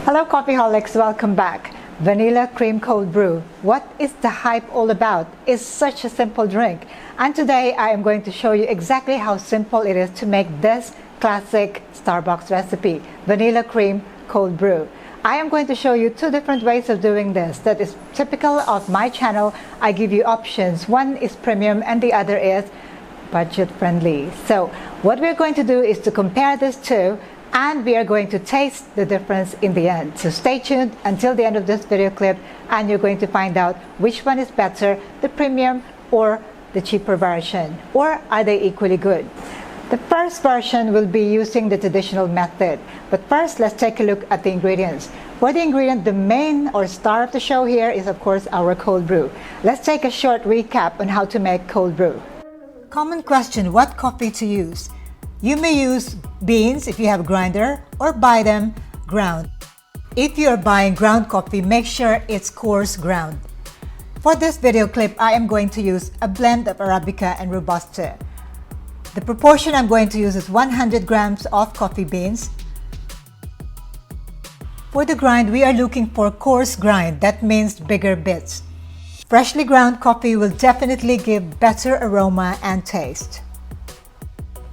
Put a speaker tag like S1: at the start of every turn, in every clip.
S1: Hello Coffeeholics, welcome back. Vanilla cream cold brew. What is the hype all about? It's such a simple drink. And today I am going to show you exactly how simple it is to make this classic Starbucks recipe, vanilla cream cold brew. I am going to show you two different ways of doing this that is typical of my channel. I give you options. One is premium and the other is budget friendly. So what we're going to do is to compare these two, and we are going to taste the difference in the end. So stay tuned until the end of this video clip and you're going to find out which one is better, the premium or the cheaper version, or are they equally good. The first version will be using the traditional method. But first, let's take a look at the ingredients. For the ingredient, the main or star of the show here is of course our cold brew. Let's take a short recap on how to make cold brew. Common question, what coffee to use? You may use beans if you have a grinder or buy them ground. If you are buying ground coffee, make sure it's coarse ground. For this video clip, I am going to use a blend of Arabica and Robusta. The proportion I'm going to use is 100 grams of coffee beans. For the grind, we are looking for coarse grind, that means bigger bits. Freshly ground coffee will definitely give better aroma and taste.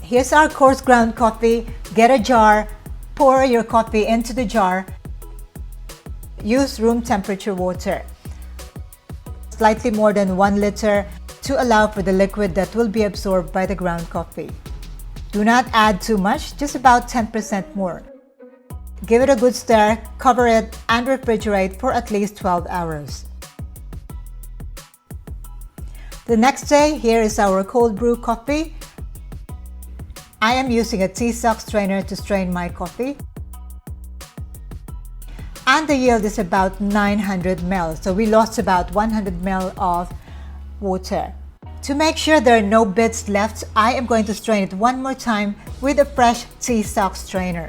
S1: Here's our coarse ground coffee. Get a jar, pour your coffee into the jar. Use room temperature water, slightly more than 1 liter, to allow for the liquid that will be absorbed by the ground coffee. Do not add too much, just about 10% more. Give it a good stir, cover it, and refrigerate for at least 12 hours. The next day, here is our cold brew coffee. I am using a tea sock strainer to strain my coffee. And the yield is about 900 ml, so we lost about 100 ml of water. To make sure there are no bits left, I am going to strain it one more time with a fresh tea sock strainer.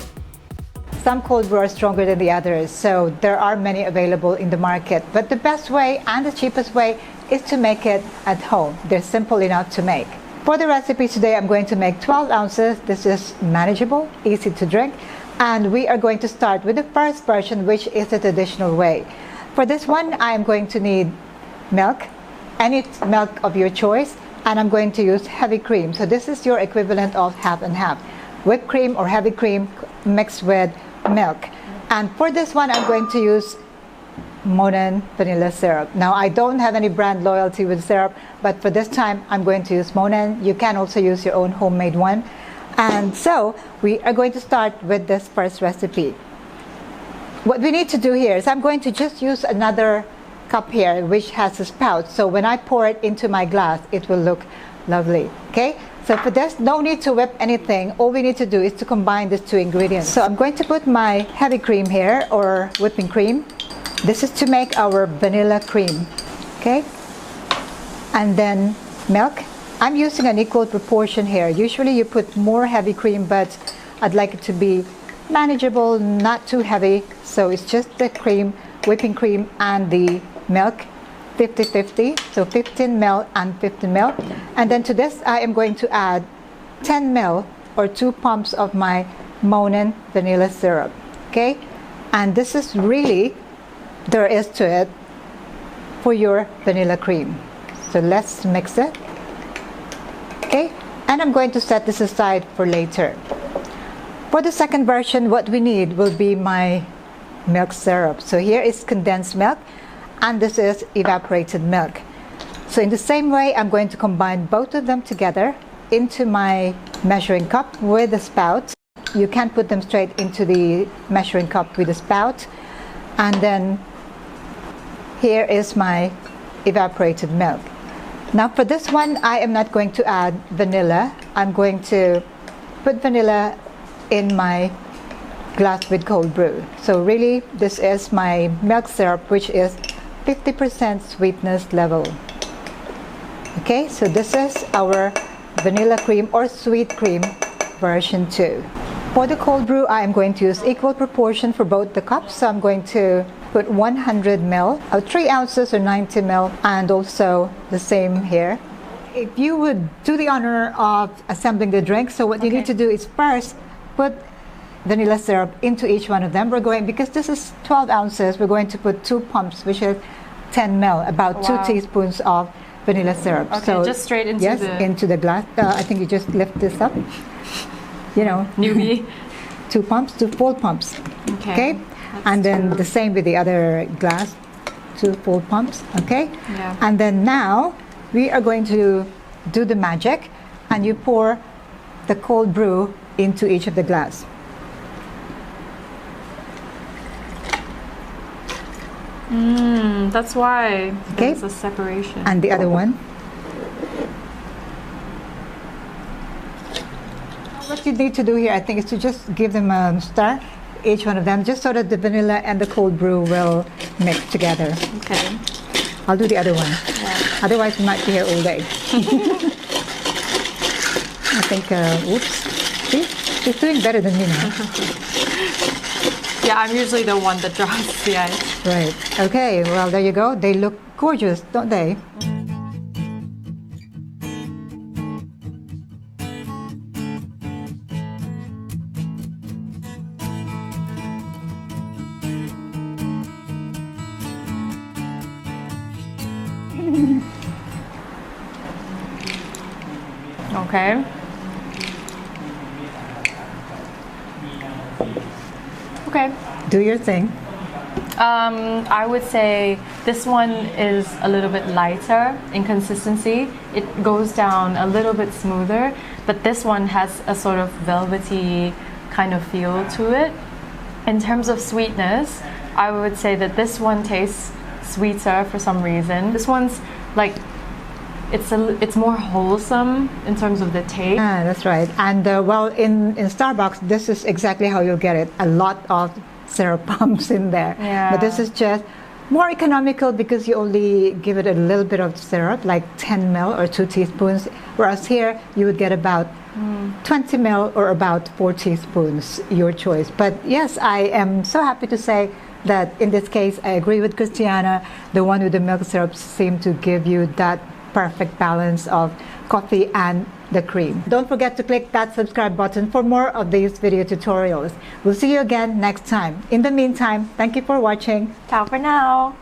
S1: Some cold brew are stronger than the others, so there are many available in the market. But the best way and the cheapest way is to make it at home. They're simple enough to make. For the recipe today, I'm going to make 12 ounces. This is manageable, easy to drink. And we are going to start with the first version, which is the traditional way. For this one, I am going to need milk, any milk of your choice, and I'm going to use heavy cream. So this is your equivalent of half and half. Whipped cream or heavy cream mixed with milk. And for this one, I'm going to use Monin vanilla syrup. Now I don't have any brand loyalty with syrup, but for this time I'm going to use Monin. You can also use your own homemade one. And so we are going to start with this first recipe. What we need to do here is I'm going to just use another cup here which has a spout, so when I pour it into my glass it will look lovely. Okay, so for this, no need to whip anything. All we need to do is to combine these two ingredients. So I'm going to put my heavy cream here, or whipping cream. This is to make our vanilla cream, okay? And then milk. I'm using an equal proportion here. Usually you put more heavy cream, but I'd like it to be manageable, not too heavy. So it's just the cream, whipping cream, and the milk, 50-50. So 15 ml and 15 ml. And then to this, I am going to add 10 ml or 2 pumps of my Monin vanilla syrup, okay? And this is really there is to it for your vanilla cream. So let's mix it. Okay, and I'm going to set this aside for later. For the second version, what we need will be my milk syrup. So here is condensed milk and this is evaporated milk. So in the same way, I'm going to combine both of them together into my measuring cup with a spout. You can put them straight into the measuring cup with a spout. And then here is my evaporated milk. Now for this one, I am not going to add vanilla. I'm going to put vanilla in my glass with cold brew. So really, this is my milk syrup, which is 50% sweetness level. Okay, so this is our vanilla cream or sweet cream version 2. For the cold brew, I am going to use equal proportion for both the cups. So I'm going to put 100 ml, 3 ounces or 90 ml, and also the same here. If you would do the honor of assembling the drink, so what you need to do is first put vanilla syrup into each one of them. We're going, because this is 12 ounces, we're going to put 2 pumps, which is 10 ml, about 2 teaspoons of vanilla syrup.
S2: Okay,
S1: so
S2: just straight into
S1: into the glass. I think you just lift this up. You know,
S2: newbie.
S1: 2 pumps, 2 full pumps. Okay? And then the same with the other glass, 2 full pumps. Okay?
S2: Yeah.
S1: And then now we are going to do the magic, and you pour the cold brew into each of the glass.
S2: That's why there's a separation.
S1: And the other one. What you need to do here, I think, is to just give them a stir, each one of them, just so that the vanilla and the cold brew will mix together.
S2: Okay.
S1: I'll do the other one.
S2: Yeah.
S1: Otherwise, we might be here all day. I think, oops. See? She's doing better than me now.
S2: Yeah, I'm usually the one that draws the ice.
S1: Right. Okay, well, there you go. They look gorgeous, don't they?
S2: Okay. Okay.
S1: Do your thing.
S2: I would say this one is a little bit lighter in consistency. It goes down a little bit smoother, but this one has a sort of velvety kind of feel to it. In terms of sweetness, I would say that this one tastes sweeter for some reason. This one's like, it's more wholesome in terms of the taste.
S1: Ah, that's right. And well, in Starbucks, this is exactly how you'll get it. A lot of syrup pumps in there.
S2: Yeah.
S1: But this is just more economical because you only give it a little bit of syrup, like 10 ml or 2 teaspoons. Whereas here, you would get about 20 ml or about 4 teaspoons, your choice. But yes, I am so happy to say that in this case, I agree with Christiana. The one with the milk syrup seemed to give you that perfect balance of coffee and the cream. Don't forget to click that subscribe button for more of these video tutorials. We'll see you again next time. In the meantime, thank you for watching.
S2: Ciao for now.